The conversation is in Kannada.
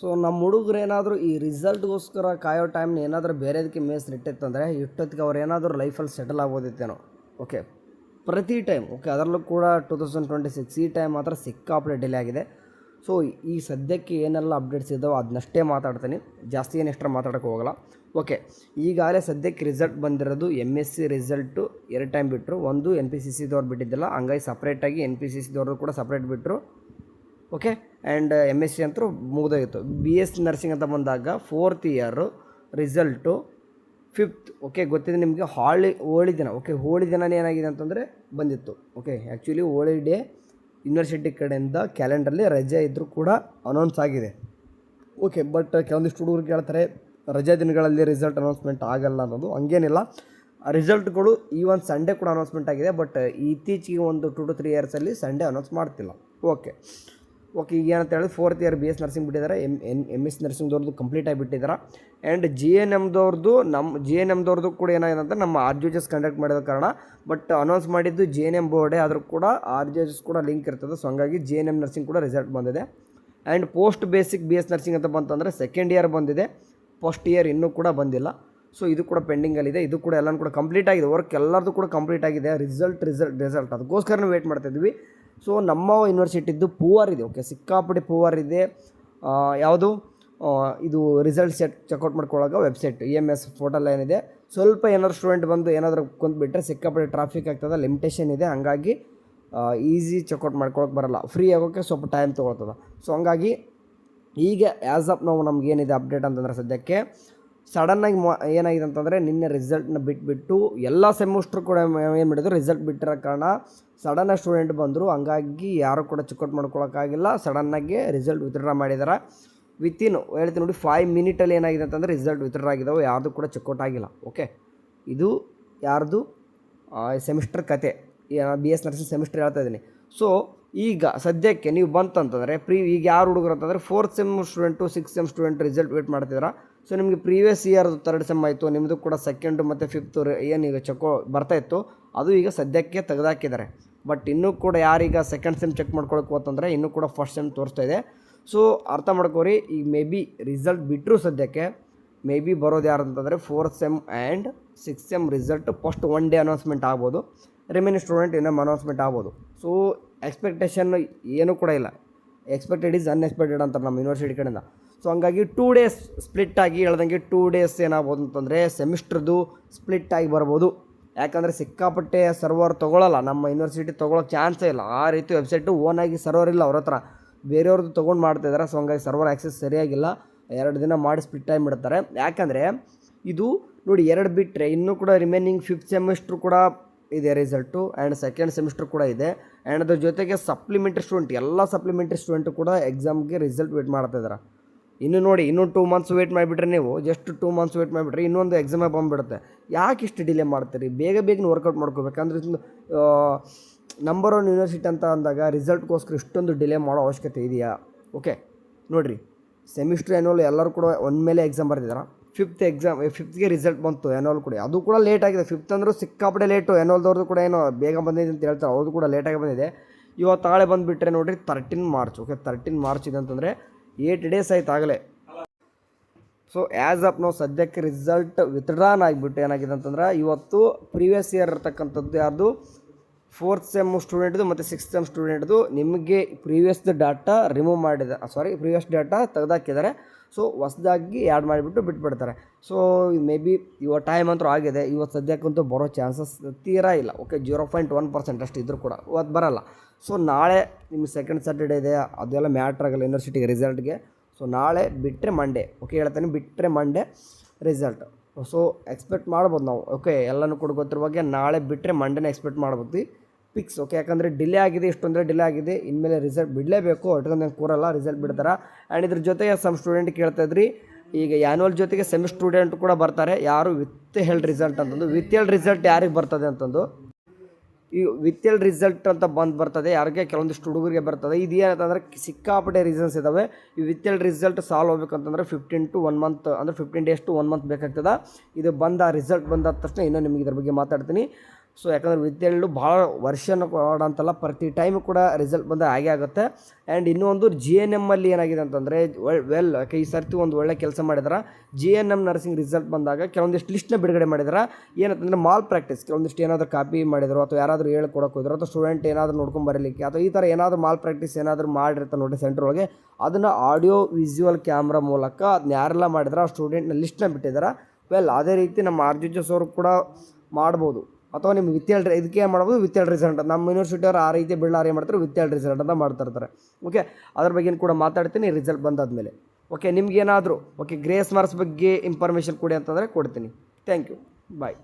ಸೊ ನಮ್ಮ ಹುಡುಗರು ಏನಾದರೂ ಈ ರಿಸಲ್ಟ್ಗೋಸ್ಕರ ಕಾಯೋ ಟೈಮ್ನ ಏನಾದರೂ ಬೇರೆದಕ್ಕೆ ಇಟ್ಟಿತ್ತಂದರೆ ಇಷ್ಟೊತ್ತಿಗೆ ಅವ್ರು ಏನಾದರೂ ಲೈಫಲ್ಲಿ ಸೆಟಲ್ ಆಗೋದಿತ್ತೇನೋ. ಓಕೆ, ಪ್ರತಿ ಟೈಮ್ ಓಕೆ, ಅದರಲ್ಲೂ ಕೂಡ 2026 ಈ ಟೈಮ್ ಮಾತ್ರ ಸಿಕ್ಕಾಪಟ್ಟೆ ಡಿಲೇ ಆಗಿದೆ. ಸೊ ಈ ಸದ್ಯಕ್ಕೆ ಏನೆಲ್ಲ ಅಪ್ಡೇಟ್ಸ್ ಇದ್ದಾವೆ ಅದನ್ನಷ್ಟೇ ಮಾತಾಡ್ತೀನಿ, ಜಾಸ್ತಿ ಏನು ಎಕ್ಸ್ಟ್ರಾ ಮಾತಾಡೋಕ್ಕೆ ಹೋಗಲ್ಲ. ಓಕೆ, ಈಗಾಗಲೇ ಸದ್ಯಕ್ಕೆ ರಿಸಲ್ಟ್ ಬಂದಿರೋದು MSc ರಿಸಲ್ಟು 2 ಟೈಮ್ ಬಿಟ್ಟರು. ಒಂದು NPCCದವ್ರು ಬಿಟ್ಟಿದ್ದಿಲ್ಲ, ಹಂಗಾಗಿ ಸಪ್ರೇಟಾಗಿ NPCCದವ್ರು ಕೂಡ ಸಪ್ರೇಟ್ ಬಿಟ್ಟರು. ಓಕೆ, ಆ್ಯಂಡ್ MSc ಅಂತೂ ಮುಗಿದೋಗಿತ್ತು. BSc ನರ್ಸಿಂಗ್ ಅಂತ ಬಂದಾಗ 4th year result 5th. Okay, ಗೊತ್ತಿದೆ ನಿಮಗೆ, ಹೋಳಿ ದಿನ. ಓಕೆ, ಹೋಳಿ ದಿನನೇ ಏನಾಗಿದೆ ಅಂತಂದರೆ ಬಂದಿತ್ತು. Okay, actually Holi day university ಕಡೆಯಿಂದ ಕ್ಯಾಲೆಂಡ್ರಲ್ಲಿ ರಜೆ ಇದ್ದರೂ ಕೂಡ ಅನೌನ್ಸ್ ಆಗಿದೆ. ಓಕೆ, ಬಟ್ ಕೆಲವೊಂದಿಷ್ಟು ಹುಡುಗರು ಕೇಳ್ತಾರೆ ರಜೆ ದಿನಗಳಲ್ಲಿ ರಿಸಲ್ಟ್ ಅನೌನ್ಸ್ಮೆಂಟ್ ಆಗಲ್ಲ ಅನ್ನೋದು. ಹಂಗೇನಿಲ್ಲ, ರಿಸಲ್ಟ್ಗಳು ಈ ಒಂದು ಸಂಡೇ ಕೂಡ ಅನೌನ್ಸ್ಮೆಂಟ್ ಆಗಿದೆ. ಬಟ್ ಇತ್ತೀಚೆಗೆ ಒಂದು 2 to 3 ಇಯರ್ಸಲ್ಲಿ ಸಂಡೇ ಅನೌನ್ಸ್ ಮಾಡ್ತಿಲ್ಲ. ಓಕೆ, ಈಗ ಏನಂತ ಹೇಳಿ 4th ಇಯರ್ BS ನರ್ಸಿಂಗ್ ಬಿಟ್ಟಿದ್ದಾರೆ, MS ನರ್ಸಿಂಗ್ದವ್ರದ್ದು ಕಂಪ್ಲೀಟ್ ಆಗಿಬಿಟ್ಟಿದ್ದಾರೆ. ಆ್ಯಂಡ್ GNMದವ್ರದ್ದು ಕೂಡ ಏನಾಗಿದೆ ಅಂತ ನಮ್ಮ RGHS ಕಂಡಕ್ಟ್ ಮಾಡಿದ ಕಾರಣ. ಬಟ್ ಅನೌನ್ಸ್ ಮಾಡಿದ್ದು GNM ಬೋರ್ಡೇ, ಆದರೂ ಕೂಡ RGHS ಕೂಡ ಲಿಂಕ್ ಇರ್ತದೆ. ಸೊ ಹಂಗಾಗಿ GNM ನರ್ಸಿಂಗ್ ಕೂಡ ರಿಸಲ್ಟ್ ಬಂದಿದೆ. And post basic BS nursing ಅಂತ ಬಂತಂದರೆ 2nd ಇಯರ್ ಬಂದಿದೆ, ಫಸ್ಟ್ ಇಯರ್ ಇನ್ನೂ ಕೂಡ ಬಂದಿಲ್ಲ. ಸೊ ಇದು ಕೂಡ ಪೆಂಡಿಂಗಲ್ಲಿದೆ. ಇದು ಕೂಡ ಎಲ್ಲನೂ ಕೂಡ ಕಂಪ್ಲೀಟ್ ಆಗಿದೆ, ವರ್ಕ್ ಎಲ್ಲರದು ಕೂಡ ಕಂಪ್ಲೀಟ್ ಆಗಿದೆ. ರಿಸಲ್ಟ್ ಅದಕ್ಕೋಸ್ಕರ ವೇಟ್ ಮಾಡ್ತಾಯಿದ್ವಿ. ಸೊ ನಮ್ಮ ಯೂನಿವರ್ಸಿಟಿದ್ದು ಪೂವರ್ ಇದೆ. ಓಕೆ, ಸಿಕ್ಕಾಪಟ್ಟೆ ಪೂವರ್ ಇದೆ. ಯಾವುದು ಇದು ರಿಸಲ್ಟ್ ಚೆಕ್ಔಟ್ ಮಾಡ್ಕೊಳ್ಳೋಕೆ ವೆಬ್ಸೈಟ್ EMS ಪೋರ್ಟಲ್ ಏನಿದೆ, ಸ್ವಲ್ಪ ಏನಾದ್ರು ಸ್ಟೂಡೆಂಟ್ ಬಂದು ಏನಾದರೂ ಕುಂತ್ಬಿಟ್ರೆ ಸಿಕ್ಕಾಪಟ್ಟೆ ಟ್ರಾಫಿಕ್ ಆಗ್ತದೆ, ಲಿಮಿಟೇಷನ್ ಇದೆ. ಹಂಗಾಗಿ ಈಸಿ ಚೆಕ್ಔಟ್ ಮಾಡ್ಕೊಳಕ್ಕೆ ಬರೋಲ್ಲ, ಫ್ರೀ ಆಗೋಕ್ಕೆ ಸ್ವಲ್ಪ ಟೈಮ್ ತೊಗೊಳ್ತದೆ. ಸೊ ಹಂಗಾಗಿ ಈಗ ಆ್ಯಸ್ ಆಫ್ ನಾವು ನಮಗೇನಿದೆ ಅಪ್ಡೇಟ್ ಅಂತಂದರೆ ಸದ್ಯಕ್ಕೆ ಸಡನ್ನಾಗಿ ಏನಾಗಿದೆ ಅಂತಂದರೆ ನಿನ್ನೆ ರಿಸಲ್ಟ್ನ ಬಿಟ್ಟು ಎಲ್ಲ ಸೆಮಿಸ್ಟ್ರು ಕೂಡ ಏನು ಮಾಡಿದ್ರು, ರಿಸಲ್ಟ್ ಬಿಟ್ಟಿರೋ ಕಾರಣ ಸಡನ್ನಾಗಿ ಸ್ಟೂಡೆಂಟ್ ಬಂದರು. ಹಂಗಾಗಿ ಯಾರು ಕೂಡ ಚೆಕ್ಔಟ್ ಮಾಡ್ಕೊಳಕ್ಕಾಗಿಲ್ಲ. ಸಡನ್ನಾಗಿ ರಿಸಲ್ಟ್ ವಿತ್ಡ್ರಾ ಮಾಡಿದ್ದಾರೆ. ವಿತಿನ್ ಹೇಳ್ತೀನಿ ನೋಡಿ 5 ಮಿನಿಟಲ್ಲಿ ಏನಾಗಿದೆ ಅಂತಂದರೆ ರಿಸಲ್ಟ್ ವಿತ್ಡ್ರಾ ಆಗಿದ್ದಾವೆ, ಯಾರ್ದು ಕೂಡ ಚೆಕ್ಔಟ್ ಆಗಿಲ್ಲ. ಓಕೆ, ಇದು ಯಾರ್ದು ಸೆಮಿಸ್ಟರ್ ಕತೆ, BS ನರ್ಸಿಂಗ್ ಸೆಮಿಸ್ಟರ್ ಹೇಳ್ತಾ ಇದ್ದೀನಿ. ಸೊ ಈಗ ಸದ್ಯಕ್ಕೆ ನೀವು ಬಂತಂತಂದರೆ ಈಗ ಯಾರು ಹುಡುಗರು ಅಂತಂದರೆ 4th sem student 6th sem student result wait ಮಾಡ್ತಿದ್ದಾರೆ. ಸೊ ನಿಮಗೆ ಪ್ರೀವಿಯಸ್ ಇಯರ್ದು 3rd ಸೆಮ್ ಆಯಿತು, ನಿಮ್ಮದು ಕೂಡ 2nd ಮತ್ತು 5th ಏನೀಗ ಬರ್ತಾಯಿತ್ತು ಅದು ಈಗ ಸದ್ಯಕ್ಕೆ ತೆಗೆದಾಕಿದ್ದಾರೆ. ಬಟ್ ಇನ್ನೂ ಕೂಡ ಯಾರೀಗ 2nd ಸೆಮ್ ಚೆಕ್ ಮಾಡ್ಕೊಳಕ್ಕೆ ಹೋತಂದರೆ ಇನ್ನೂ ಕೂಡ 1st ಸೆಮ್ ತೋರಿಸ್ತಾ ಇದೆ. ಸೊ ಅರ್ಥ ಮಾಡ್ಕೋರಿ, ಈಗ ಮೇ ಬಿ ರಿಸಲ್ಟ್ ಬಿಟ್ಟರು ಸದ್ಯಕ್ಕೆ ಮೇ ಬಿ ಬರೋದು ಯಾರು ಅಂತಂದರೆ 4th sem and 6th sem result first 1 day announcement ಆಗ್ಬೋದು, ರಿಮೈನಿಂಗ್ ಸ್ಟೂಡೆಂಟ್ ಇನ್ನೊಮ್ಮೆ ಅನೌನ್ಸ್ಮೆಂಟ್ ಆಗ್ಬೋದು. ಸೊ ಎಕ್ಸ್ಪೆಕ್ಟೇಷನ್ ಏನೂ ಕೂಡ ಇಲ್ಲ, ಎಕ್ಸ್ಪೆಕ್ಟೆಡ್ ಈಸ್ ಅನ್ಎಕ್ಸ್ಪೆಕ್ಟೆಡ್ ಅಂತಾರೆ ನಮ್ಮ ಯೂನಿವರ್ಸಿಟಿ ಕಡೆಯಿಂದ. ಸೊ ಹಂಗಾಗಿ 2 ಡೇಸ್ ಸ್ಪ್ಲಿಟ್ ಆಗಿ ಹೇಳ್ದಂಗೆ 2 ಡೇಸ್ ಏನಾಗ್ಬೋದು ಅಂತಂದರೆ ಸೆಮಿಸ್ಟ್ರದ್ದು ಸ್ಪ್ಲಿಟ್ ಆಗಿ ಬರ್ಬೋದು. ಯಾಕಂದರೆ ಸಿಕ್ಕಾಪಟ್ಟೆ ಸರ್ವರ್ ತೊಗೊಳ್ಳಲ್ಲ, ನಮ್ಮ ಯೂನಿವರ್ಸಿಟಿ ತೊಗೊಳೋಕ್ಕೆ ಚಾನ್ಸೇ ಇಲ್ಲ. ಆ ರೀತಿ ವೆಬ್ಸೈಟು ಓನಾಗಿ ಸರ್ವರ್ ಇಲ್ಲ ಅವ್ರ ಹತ್ರ, ಬೇರೆಯವ್ರದ್ದು ತೊಗೊಂಡು ಮಾಡ್ತಾಯಿದ್ದಾರೆ. ಸೊ ಹಂಗಾಗಿ ಸರ್ವರ್ ಆ್ಯಕ್ಸೆಸ್ ಸರಿಯಾಗಿಲ್ಲ, 2 ದಿನ ಮಾಡಿ ಸ್ಪ್ಲಿಟ್ ಟೈಮ್ ಬಿಡ್ತಾರೆ. ಯಾಕಂದರೆ ಇದು ನೋಡಿ 2 ಬಿಟ್ಟರೆ ಇನ್ನೂ ಕೂಡ ರಿಮೈನಿಂಗ್ 5th ಸೆಮಿಸ್ಟ್ರು ಕೂಡ ಇದೆ ರಿಸಲ್ಟು, ಆ್ಯಂಡ್ 2nd ಸೆಮಿಸ್ಟರ್ ಕೂಡ ಇದೆ. ಆ್ಯಂಡ್ ಅದ್ರ ಜೊತೆಗೆ ಸಪ್ಲಿಮೆಂಟ್ರಿ ಸ್ಟೂಡೆಂಟ್, ಎಲ್ಲ ಸಪ್ಲಿಮೆಂಟ್ರಿ ಸ್ಟೂಡೆಂಟು ಕೂಡ ಎಕ್ಸಾಮ್ಗೆ ರಿಸಲ್ಟ್ ವೇಟ್ ಮಾಡ್ತಾಯಿದ್ದಾರೆ. ಇನ್ನೂ ನೋಡಿ, ಇನ್ನೂ 2 ಮಂತ್ಸ್ ವೇಟ್ ಮಾಡಿಬಿಟ್ರೆ ನೀವು, ಜಸ್ಟ್ 2 ಮಂತ್ಸ್ ವೇಟ್ ಮಾಡಿಬಿಟ್ರೆ ಇನ್ನೊಂದು ಎಕ್ಸಾಮೇ ಬಂದುಬಿಡುತ್ತೆ. ಯಾಕೆ ಇಷ್ಟು ಡಿಲೇ ಮಾಡ್ತೀರಿ? ಬೇಗನೆ ವರ್ಕೌಟ್ ಮಾಡ್ಕೋಬೇಕಂದ್ರೆ ನಂಬರ್ 1 ಯೂನಿವರ್ಸಿಟಿ ಅಂತ ಅಂದಾಗ ರಿಸಲ್ಟ್ಗೋಸ್ಕರ ಇಷ್ಟೊಂದು ಡಿಲೇ ಮಾಡೋ ಅವಶ್ಯಕತೆ ಇದೆಯಾ? ಓಕೆ ನೋಡಿರಿ, ಸೆಮಿಸ್ಟ್ರ್ ಆ್ಯನ್ಯುವಲ್ ಎಲ್ಲರೂ ಕೂಡ ಮೇಲೆ ಎಕ್ಸಾಮ್ ಬರ್ತಿದ್ದಾರೆ. 5th ರಿಸಲ್ಟ್ ಬಂತು ಆ್ಯನ್ಯುವಲ್ ಕೂಡ, ಅದು ಕೂಡ ಲೇಟ್ ಆಗಿದೆ. 5th ಅಂದರೂ ಸಿಕ್ಕಾಪಟ್ಟೆ ಲೇಟು, ಆ್ಯನ್ಯುವಲ್ದವ್ರದ್ದು ಕೂಡ ಏನೋ ಬೇಗ ಬಂದಿದೆ ಅಂತ ಹೇಳ್ತಾರೆ, ಅವ್ರದ್ದು ಕೂಡ ಲೇಟಾಗಿ ಬಂದಿದೆ. ಇವತ್ತು ತಾಳೆ ಬಂದುಬಿಟ್ರೆ ನೋಡಿರಿ 13 ಮಾರ್ಚ್. ಓಕೆ, 13 ಮಾರ್ಚ್ ಇದೆ ಅಂತಂದರೆ 8 ಡೇಸ್ ಆಯ್ತು ಆಗಲೇ. ಸೊ ಆ್ಯಸ್ ಆಫ್ ನಾವು ಸದ್ಯಕ್ಕೆ ರಿಸಲ್ಟ್ ವಿತ್ಡ್ರಾನ್ ಆಗಿಬಿಟ್ಟು ಏನಾಗಿದೆ ಅಂತಂದ್ರೆ ಇವತ್ತು ಪ್ರೀವಿಯಸ್ ಇಯರ್ ಇರ್ತಕ್ಕಂಥದ್ದು ಯಾರ್ದು 4th ಸೆಮ್ ಸ್ಟೂಡೆಂಟ್ದು ಮತ್ತು 6th ಸೆಮ್ ಸ್ಟೂಡೆಂಟ್ದು ನಿಮಗೆ ಪ್ರೀವಿಯಸ್ ಡಾಟಾ ರಿಮೂವ್ ಮಾಡಿದೆ, ಪ್ರೀವಿಯಸ್ ಡಾಟಾ ತೆಗೆದಾಕಿದ್ದಾರೆ. ಸೊ ಹೊಸದಾಗಿ ಆ್ಯಡ್ ಮಾಡಿಬಿಟ್ಟು ಬಿಟ್ಬಿಡ್ತಾರೆ. ಸೊ ಮೇ ಬಿ ಇವತ್ತು ಟೈಮ್ ಅಂತೂ ಆಗಿದೆ, ಇವತ್ತು ಸದ್ಯಕ್ಕಂತೂ ಬರೋ ಚಾನ್ಸಸ್ ತೀರಾ ಇಲ್ಲ. ಓಕೆ, 0.1% ಅಷ್ಟು ಇದ್ದರೂ ಕೂಡ ಇವತ್ತು ಬರೋಲ್ಲ. ಸೊ ನಾಳೆ ನಿಮಗೆ 2nd ಸ್ಯಾಟರ್ಡೇ ಇದೆ, ಅದೆಲ್ಲ ಮ್ಯಾಟ್ರ್ ಆಗಲ್ಲ ಯೂನಿವರ್ಸಿಟಿಗೆ ರಿಸಲ್ಟ್ಗೆ. ಸೊ ನಾಳೆ ಬಿಟ್ಟರೆ ಮಂಡೇ, ಓಕೆ ಹೇಳ್ತಾನೆ, ಬಿಟ್ಟರೆ ಮಂಡೇ ರಿಸಲ್ಟ್. ಸೊ ಎಕ್ಸ್ಪೆಕ್ಟ್ ಮಾಡ್ಬೋದು ನಾವು. ಓಕೆ, ಎಲ್ಲನೂ ಕೂಡ ಗೊತ್ತಿರುವಾಗೆ ನಾಳೆ ಬಿಟ್ಟರೆ ಮಂಡೇನೇ ಎಕ್ಸ್ಪೆಕ್ಟ್ ಮಾಡ್ಬೋದು ಫಿಕ್ಸ್. ಓಕೆ, ಯಾಕಂದರೆ ಡಿಲೇ ಆಗಿದೆ, ಇಷ್ಟೊಂದರೆ ಡಿಲೇ ಆಗಿದೆ, ಇನ್ಮೇಲೆ ರಿಸಲ್ಟ್ ಬಿಡಲೇಬೇಕು, ಒಟ್ಟಿಗೆ ಕೂರಲ್ಲ, ರಿಸಲ್ಟ್ ಬಿಡ್ತಾರೆ. ಆ್ಯಂಡ್ ಇದ್ರ ಜೊತೆಗೆ ಸಮ್ ಸ್ಟೂಡೆಂಟ್ ಕೇಳ್ತಾಯಿದ್ರಿ, ಈಗ ಆ್ಯನ್ಯುವಲ್ ಜೊತೆಗೆ ಸೆಮಿ ಸ್ಟೂಡೆಂಟ್ ಕೂಡ ಬರ್ತಾರೆ. ಯಾರು ವಿತ್ ಹೆಲ್ಡ್ ರಿಸಲ್ಟ್ ಅಂತಂದು, ವಿತ್ ಹೆಲ್ಡ್ ರಿಸಲ್ಟ್ ಯಾರಿಗೆ ಬರ್ತದೆ ಅಂತಂದು, ಈ ವಿತ್ ಹೆಲ್ಡ್ ರಿಸಲ್ಟ್ ಅಂತ ಬರ್ತದೆ ಯಾರಿಗೆ, ಕೆಲವೊಂದಿಷ್ಟು ಹುಡುಗರಿಗೆ ಬರ್ತದೆ. ಇದು ಏನಂತಂದರೆ ಸಿಕ್ಕಾಪಟ್ಟೆ ರೀಸನ್ಸ್ ಇದ್ದಾವೆ. ಈ ವಿತ್ ಹೆಲ್ಡ್ ರಿಸಲ್ಟ್ ಸಾಲ್ವ್ ಹೋಗ್ಬೇಕಂತಂದರೆ 15 to 1 month, ಅಂದರೆ 15 days to 1 month ಬೇಕಾಗ್ತದೆ. ಇದು ರಿಸಲ್ಟ್ ಬಂದಾದ ತಕ್ಷಣ ಇನ್ನೂ ನಿಮಗೆ ಇದ್ರ ಬಗ್ಗೆ ಮಾತಾಡ್ತೀನಿ. ಸೊ ಯಾಕಂದರೆ ವಿದ್ಯೆಗಳು ಭಾಳ ವರ್ಷನ ಅಂತಲ್ಲ, ಪ್ರತಿ ಟೈಮು ಕೂಡ ರಿಸಲ್ಟ್ ಬಂದ ಹಾಗೆ ಆಗುತ್ತೆ. ಆ್ಯಂಡ್ ಇನ್ನೂ ಒಂದು GNM ಅಲ್ಲಿ ಏನಾಗಿದೆ ಅಂತಂದರೆ ಈ ಸರ್ತಿ ಒಂದು ಒಳ್ಳೆ ಕೆಲಸ ಮಾಡಿದಾರೆ. GNM ನರ್ಸಿಂಗ್ ರಿಸಲ್ಟ್ ಬಂದಾಗ ಕೆಲವೊಂದಿಷ್ಟು ಲಿಸ್ಟ್ನ ಬಿಡುಗಡೆ ಮಾಡಿದಾರೆ. ಏನಂತಂದರೆ ಮಾಲ್ ಪ್ರಾಕ್ಟೀಸ್, ಕೆಲವೊಂದಿಷ್ಟು ಏನಾದರೂ ಕಾಪಿ ಮಾಡಿದ್ರು ಅಥವಾ ಯಾರಾದರೂ ಹೇಳ್ಕೊಡಕ್ಕೆ ಹೋದ್ರು ಅಥವಾ ಸ್ಟೂಡೆಂಟ್ ಏನಾದರೂ ನೋಡ್ಕೊಂಡು ಬರಲಿಕ್ಕೆ ಅಥವಾ ಈ ಥರ ಏನಾದರೂ ಮಾಲ್ ಪ್ರಾಕ್ಟೀಸ್ ಏನಾದರೂ ಮಾಡಿರ್ತಾರೆ ನೋಡಿ ಸೆಂಟ್ರ್ ಒಳಗೆ, ಅದನ್ನು ಆಡಿಯೋ ವಿಸ್ಯುವಲ್ ಕ್ಯಾಮ್ರಾ ಮೂಲಕ ಅದನ್ನ ಯಾರೆಲ್ಲ ಮಾಡಿದ್ರೆ ಆ ಸ್ಟೂಡೆಂಟ್ನ ಲಿಸ್ಟ್ನ ಬಿಟ್ಟಿದ್ದಾರೆ. ಅದೇ ರೀತಿ ನಮ್ಮ RGHS ಅವರು ಕೂಡ ಮಾಡ್ಬೋದು, ಅಥವಾ ನಿಮ್ಮ ಇದಕ್ಕೆ ಏನು ಮಾಡ್ಬೋದು, ವಿತ್ ರಿಸಲ್ಟ್. ನಮ್ಮ ಯೂನಿವರ್ಸಿಟಿಯವರು ಆ ರೀತಿ ಬಿಳ್ಳಾರಿ ಮಾಡ್ತಾರೆ, ವಿತ್ ರಿಸಲ್ಟ್ ಅಂತ ಮಾಡ್ತಿರ್ತಾರೆ. ಓಕೆ, ಅದ್ರ ಬಗ್ಗೆ ಕೂಡ ಮಾತಾಡ್ತೀನಿ ರಿಸಲ್ಟ್ ಬಂದಾದಮೇಲೆ. ಓಕೆ, ನಿಮ್ಗೇನಾದರೂ ಗ್ರೇಸ್ ಮಾರ್ಕ್ಸ್ ಬಗ್ಗೆ ಇನ್ಫಾರ್ಮೇಷನ್ ಕೊಡಿ ಅಂತಂದರೆ ಕೊಡ್ತೀನಿ. Thank you, bye.